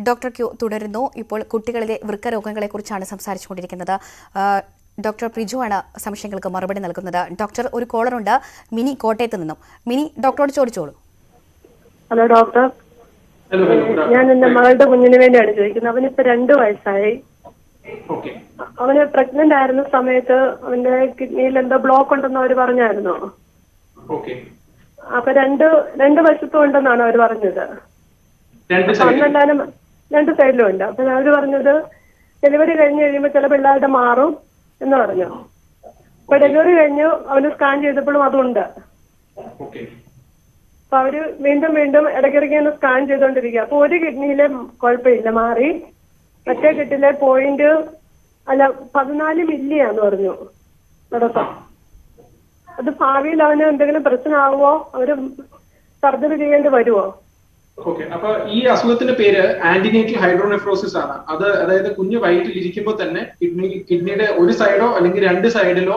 Doctor Q തുടരുന്നു. ഇപ്പോൾ കുട്ടികളിലെ വൃക്കരോഗങ്ങളെക്കുറിച്ചാണ് സംസാരിച്ചുകൊണ്ടിരിക്കുന്നത്. ഡോക്ടർ പ്രിജു ആണ് സംശയങ്ങൾക്ക് മറുപടി നൽകുന്നത്. ഡോക്ടർ, ഒരു കോളറുണ്ട്, മിനി കോട്ടയത്ത് നിന്നും. മിനി, ഡോക്ടറോട് ചോദിച്ചോളൂ. ഹലോ ഡോക്ടർ, ഞാൻ എന്റെ മകളുടെ കുഞ്ഞിന് വേണ്ടിയാണ് ചോദിക്കുന്നത്. അവനിപ്പോ 2 വയസ്സായി. അവന് പ്രഗ്നന്റ് ആയിരുന്ന സമയത്ത് അവന്റെ കിഡ്നിയിൽ എന്തോ ബ്ലോക്ക് ഉണ്ടെന്ന് അവര് പറഞ്ഞായിരുന്നു. അപ്പൊ രണ്ട് വശത്തും ഉണ്ടെന്നാണ് അവര് പറഞ്ഞത്. അന്നെല്ലാരും 2 സൈഡിലും ഉണ്ട്. അപ്പൊ അവര് പറഞ്ഞത് ഡെലിവറി കഴിഞ്ഞ് കഴിയുമ്പോ ചില പിള്ളേരുടെ മാറും എന്ന് പറഞ്ഞു. അപ്പൊ ഡെലിവറി കഴിഞ്ഞു അവന് സ്കാൻ ചെയ്തപ്പോഴും അതുണ്ട്. അപ്പൊ അവര് വീണ്ടും ഇടയ്ക്കിടയ്ക്ക് സ്കാൻ ചെയ്തോണ്ടിരിക്കുക. അപ്പൊ ഒരു കിഡ്നിയിലെ കുഴപ്പമില്ല, മാറി. മറ്റേ കിഡ്നിയിലെ 14 മില്ലിയാന്ന് പറഞ്ഞു തടസ്സം. അത് ഭാവിയിൽ അവന് എന്തെങ്കിലും പ്രശ്നമാകുമോ? അവര് സർജറി ചെയ്യേണ്ടി വരുമോ? ഓക്കെ, അപ്പൊ ഈ അസുഖത്തിന്റെ പേര് ആന്റിനേറ്റൽ ഹൈഡ്രോനെഫ്രോസിസ് ആണ്. അതായത് കുഞ്ഞ് വയറ്റിൽ ഇരിക്കുമ്പോൾ തന്നെ കിഡ്നിയുടെ ഒരു സൈഡോ അല്ലെങ്കിൽ 2 സൈഡിലോ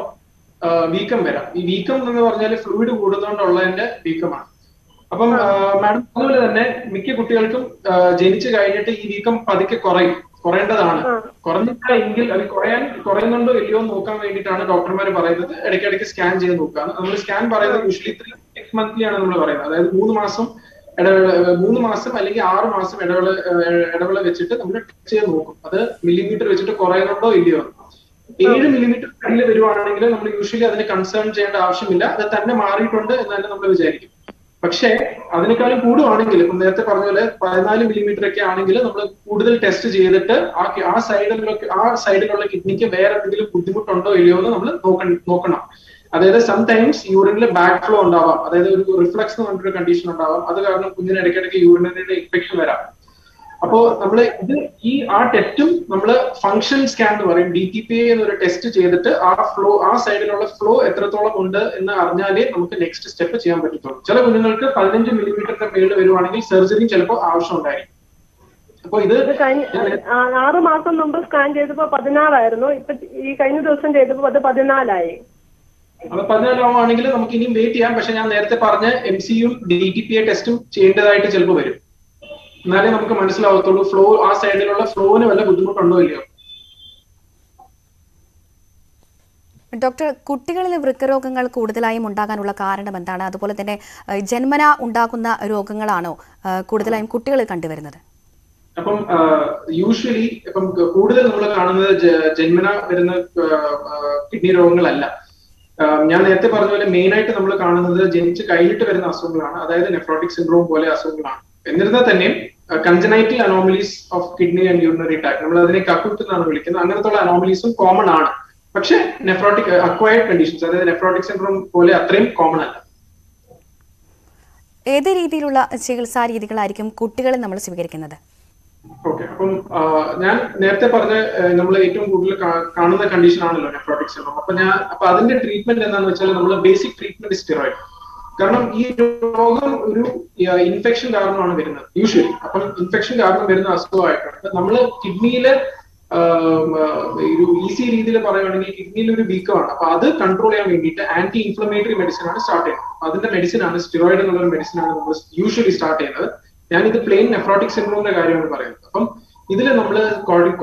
വീക്കം വരാം. ഈ വീക്കം എന്ന് പറഞ്ഞാൽ ഫ്ലൂയിഡ് കൂടുന്നതുകൊണ്ടുള്ളതിന്റെ വീക്കമാണ്. അപ്പം മാഡം അതുപോലെ തന്നെ മിക്ക കുട്ടികൾക്കും ജനിച്ചു കഴിഞ്ഞിട്ട് ഈ വീക്കം പതുക്കെ കുറയേണ്ടതാണ്. കുറഞ്ഞില്ല എങ്കിൽ അത് കുറയുന്നുണ്ടോ ഇല്ലയോ എന്ന് നോക്കാൻ വേണ്ടിയിട്ടാണ് ഡോക്ടർമാർ പറയുന്നത് ഇടയ്ക്കിടയ്ക്ക് സ്കാൻ ചെയ്ത് നോക്കാണ്. നമ്മൾ സ്കാൻ പറയുന്നത് യൂഷ്വലി 3 മന്ത്ലി ആണ് നമ്മൾ പറയുന്നത്. അതായത് 3 മാസം അല്ലെങ്കിൽ 6 മാസം ഇടവേള വെച്ചിട്ട് നമ്മൾ ടെസ്റ്റ് ചെയ്ത് നോക്കും. അത് മില്ലിമീറ്റർ വെച്ചിട്ട് കുറയുന്നുണ്ടോ ഇല്ലയോ. 7 മില്ലിമീറ്റർ കയ്യിൽ വരുവാണെങ്കിൽ നമ്മൾ യൂഷ്വലി അതിനെ കൺസേൺ ചെയ്യേണ്ട ആവശ്യമില്ല, അത് തന്നെ മാറിയിട്ടുണ്ട് എന്ന് തന്നെ നമ്മൾ വിചാരിക്കും. പക്ഷേ അതിനേക്കാളും കൂടുവാണെങ്കിൽ, ഇപ്പം നേരത്തെ പറഞ്ഞ പോലെ 14 മില്ലിമീറ്റർ ഒക്കെ ആണെങ്കിൽ നമ്മൾ കൂടുതൽ ടെസ്റ്റ് ചെയ്തിട്ട് ആ സൈഡിലുള്ള കിഡ്നിക്ക് വേറെ എന്തെങ്കിലും ബുദ്ധിമുട്ടുണ്ടോ ഇല്ലയോ എന്ന് നമ്മൾ നോക്കണം. അതായത് സംടൈംസ് യൂറിനിൽ ബാക്ക് ഫ്ലോ ഉണ്ടാവാം, അതായത് ഒരു റിഫ്ലക്സ് എന്ന് പറഞ്ഞൊരു കണ്ടീഷൻ ഉണ്ടാവാം. അത് കാരണം കുഞ്ഞിന് ഇടയ്ക്കിടയ്ക്ക് യൂറിനറിയുടെ ഇൻഫെക്ഷൻ വരാം. അപ്പോ നമ്മള് ആ ടെസ്റ്റും നമ്മള് ഫംഗ്ഷൻ സ്കാൻ എന്ന് പറയും, DTPA എന്നൊരു ടെസ്റ്റ് ചെയ്തിട്ട് ആ സൈഡിലുള്ള ഫ്ലോ എത്രത്തോളം ഉണ്ട് എന്ന് അറിഞ്ഞാലേ നമുക്ക് നെക്സ്റ്റ് സ്റ്റെപ്പ് ചെയ്യാൻ പറ്റത്തുള്ളൂ. ചില കുഞ്ഞുങ്ങൾക്ക് 15 മില്ലിമീറ്ററിന്റെ മേളിൽ വരുവാണെങ്കിൽ സർജറി ചിലപ്പോൾ ആവശ്യം ഉണ്ടായിരിക്കും. അപ്പൊ ഇത് 6 മാസം മുമ്പ് സ്കാൻ ചെയ്തപ്പോ 16 ആയിരുന്നു. ഇപ്പൊ ഈ കഴിഞ്ഞ ദിവസം ചെയ്തപ്പോ അത് 14 ആയി. അപ്പൊ 14 ആവുകയാണെങ്കിൽ നമുക്ക് ഇനിയും വെയിറ്റ് ചെയ്യാം. പക്ഷെ ഞാൻ നേരത്തെ പറഞ്ഞ MCയും DTPA ടെസ്റ്റും ചെയ്യേണ്ടതായിട്ട് ചിലപ്പോൾ വരും. എന്നാലേ നമുക്ക് മനസ്സിലാവത്തുള്ളൂ ആ സൈഡിലുള്ള ഫ്ലോന് വല്ല ബുദ്ധിമുട്ടുണ്ടോ ഇല്ലയോ. ഡോക്ടർ, കുട്ടികളിലെ വൃക്കരോഗങ്ങൾ കൂടുതലായും ഉണ്ടാകാനുള്ള കാരണം എന്താണ്? അതുപോലെ തന്നെ ജന്മന ഉണ്ടാകുന്ന രോഗങ്ങളാണോ കൂടുതലായും കുട്ടികളിൽ കണ്ടുവരുന്നത്? അപ്പം യൂഷ്വലി ഇപ്പം കൂടുതൽ നമ്മൾ കാണുന്നത് ജന്മന വരുന്ന കിഡ്നി രോഗങ്ങളല്ല. ഞാൻ നേരത്തെ പറഞ്ഞ പോലെ മെയിൻ ആയിട്ട് നമ്മൾ കാണുന്നത് ജനിച്ച് കഴിഞ്ഞിട്ട് വരുന്ന അസുഖങ്ങളാണ്. അതായത് നെഫ്രോട്ടിക് സിൻഡ്രോം പോലെ അസുഖങ്ങളാണ്. എന്നിരുന്നാൽ തന്നെയും congenital anomalies of kidney and urinary tract, നമ്മൾ അതിനെ കക്കൂട്ട് എന്നാണ് വിളിക്കുന്നത്, അങ്ങനത്തുള്ള അനോമലീസും കോമൺ ആണ്. പക്ഷെ നെഫ്രോട്ടിക് അക്വയർഡ് കണ്ടീഷൻസ്, അതായത് നെഫ്രോട്ടിക് സിൻഡ്രോം പോലെ അത്രയും കോമൺ അല്ല. ഏത് രീതിയിലുള്ള ചികിത്സാ രീതികളായിരിക്കും കുട്ടികളെ നമ്മൾ സ്വീകരിക്കുന്നത്? ഓക്കെ, അപ്പം ഞാൻ നേരത്തെ പറഞ്ഞ നമ്മൾ ഏറ്റവും കൂടുതൽ കാണുന്ന കണ്ടീഷൻ ആണല്ലോ നെഫ്രോട്ടിക് സിൻഡ്രോം. അപ്പൊ അതിന്റെ ട്രീറ്റ്മെന്റ് എന്താണെന്ന് വെച്ചാൽ നമ്മൾ ബേസിക് ട്രീറ്റ്മെന്റ് സ്റ്റിറോയിഡ്. കാരണം ഈ രോഗം ഒരു ഇൻഫെക്ഷൻ കാരണമാണ് വരുന്നത് യൂഷ്വലി. അപ്പം ഇൻഫെക്ഷൻ കാരണം വരുന്ന അസുഖമായിട്ടുണ്ട്. നമ്മൾ കിഡ്നിയില് ഒരു ഈസി രീതിയിൽ പറയുകയാണെങ്കിൽ കിഡ്നിയിൽ ഒരു വീക്കമാണ്. അപ്പൊ അത് കൺട്രോൾ ചെയ്യാൻ വേണ്ടിയിട്ട് ആന്റി ഇൻഫ്ലമേറ്ററി മെഡിസിൻ ആണ് സ്റ്റാർട്ട് ചെയ്യുന്നത്. അതിന്റെ മെഡിസിൻ ആണ് സ്റ്റിറോയിഡ് എന്നുള്ള ഒരു മെഡിസിൻ ആണ് നമ്മൾ യൂഷ്വലി സ്റ്റാർട്ട് ചെയ്യുന്നത്. ഞാനിത് പ്ലെയിൻ നെഫ്രോട്ടിക് സിൻഡ്രോമിന്റെ കാര്യമാണ് പറയുന്നത്. അപ്പം ഇതിൽ നമ്മൾ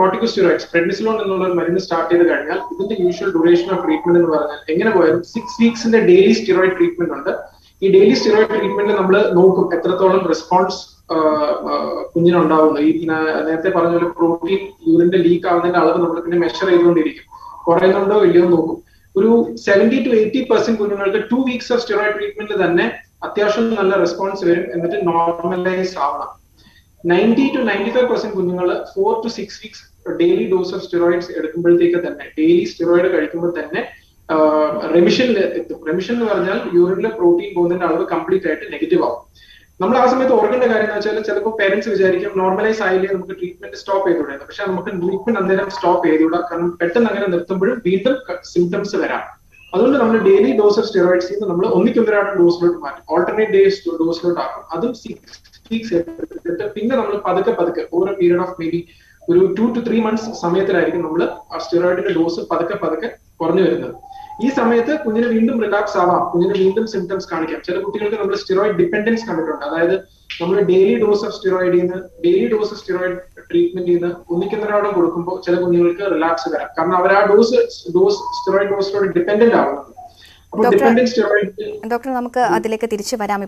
കോർട്ടിക്കോസ്റ്റീറോയിഡ്സ്, പ്രെഡ്നിസോലോൺ എന്നുള്ള ഒരു മരുന്ന് സ്റ്റാർട്ട് ചെയ്ത് കഴിഞ്ഞാൽ ഇതിന്റെ യൂഷ്വൽ ഡ്യൂറേഷൻ ഓഫ് ട്രീറ്റ്മെന്റ് എന്ന് പറഞ്ഞാൽ എങ്ങനെ പോയാലും 6 വീക്സിന്റെ ഡെയിലി സ്റ്റിറോയിഡ് ട്രീറ്റ്മെന്റ് ഉണ്ട്. ഈ ഡെയിലി സ്റ്റിറോയിഡ് ട്രീറ്റ്മെന്റിൽ നമ്മൾ നോക്കും എത്രത്തോളം റെസ്പോൺസ് കുഞ്ഞിനുണ്ടാവുന്നു. ഈ നേരത്തെ പറഞ്ഞ പോലെ പ്രോട്ടീൻ യൂറിന്റെ ലീക്ക് ആവുന്നതിന്റെ അളവ് നമ്മൾ പിന്നെ മെഷർ ചെയ്തുകൊണ്ടിരിക്കും. കുറയുന്നുണ്ടോ ഇല്ലയോ നോക്കും. ഒരു 70 to 80% കുഞ്ഞുങ്ങൾക്ക് 2 വീക്സ് ഓഫ് സ്റ്റിറോയിഡ് ട്രീറ്റ്മെന്റിൽ തന്നെ അത്യാവശ്യം നല്ല റെസ്പോൺസ് വരും, എന്നിട്ട് നോർമലൈസ് ആവണം. 90 to 95% കുഞ്ഞുങ്ങൾ 4 to 6 weeks daily dose of steroids എടുക്കുമ്പോഴത്തേക്ക് തന്നെ, ഡെയിലി സ്റ്റിറോയിഡ് കഴിക്കുമ്പോൾ തന്നെ റെമിഷനിൽ എത്തും. റെമിഷൻ എന്ന് പറഞ്ഞാൽ യൂറിനിലെ പ്രോട്ടീൻ പോകുന്നതിന്റെ അളവ് കംപ്ലീറ്റ് ആയിട്ട് നെഗറ്റീവ് ആവും. നമ്മൾ ആ സമയത്ത് ഓർക്കേണ്ട കാര്യം എന്ന് വെച്ചാൽ ചിലപ്പോൾ പേരൻസ് വിചാരിക്കും നോർമലൈസ് ആയില്ലേ നമുക്ക് ട്രീറ്റ്മെന്റ് സ്റ്റോപ്പ് ചെയ്തുകൂടെ. പക്ഷെ നമുക്ക് ട്രീറ്റ്മെന്റ് അന്നേരം സ്റ്റോപ്പ് ചെയ്തുകൂടാ. കാരണം പെട്ടെന്ന് അങ്ങനെ നിർത്തുമ്പോഴും വീണ്ടും സിംറ്റംസ് വരാം. അതുകൊണ്ട് നമ്മൾ ഡെയിലി ഡോസ് ഓഫ് സ്റ്റിറോയിഡ്സ് നമ്മൾ ഒന്നിക്കൊന്നരാടം ഡോസിലോട്ട് മാറ്റും, ഓൾട്ടർനേറ്റ് ഡേയ്സ് ഡോസിലോട്ട് ആക്കും. അതും 6 വീക്സ് എടുത്തിട്ട് പിന്നെ നമ്മൾ പതുക്കെ ഓരോ പീരീഡ് ഓഫ് മേ ബി ഒരു 2 to 3 months സമയത്തിലായിരിക്കും നമ്മൾ ആ സ്റ്റിറോയിഡിന്റെ ഡോസ് പതുക്കെ കുറഞ്ഞു വരുന്നത്. ഈ സമയത്ത് കുഞ്ഞിന് വീണ്ടും റിലാപ്സ് ആവാം, കുഞ്ഞിന് വീണ്ടും സിംറ്റംസ് കാണിക്കാം. ചില കുട്ടികൾക്ക് നമ്മൾ സ്റ്റിറോയിഡ് ഡിപെൻഡൻസ് കണ്ടിട്ടുണ്ട്. അതായത് നമ്മൾ daily dose of steroid treatment ചെയ്ത് ഒന്നിക്കുന്നൊരാളും കൊടുക്കുമ്പോൾ ചില കുഞ്ഞുങ്ങൾക്ക് റിലാപ്സ് വരാം. കാരണം അവർ ആ സ്റ്റിറോയിഡ് ഡോസിനോട് ഡിപെൻഡന്റ് ആവുന്നത്. അപ്പോൾ ഡിപെൻഡന്റ് സ്റ്റിറോയിഡ് ഡോക്ടർ നമുക്ക് അതിലേക്ക് തിരിച്ചു വരാം. ഇപ്പോൾ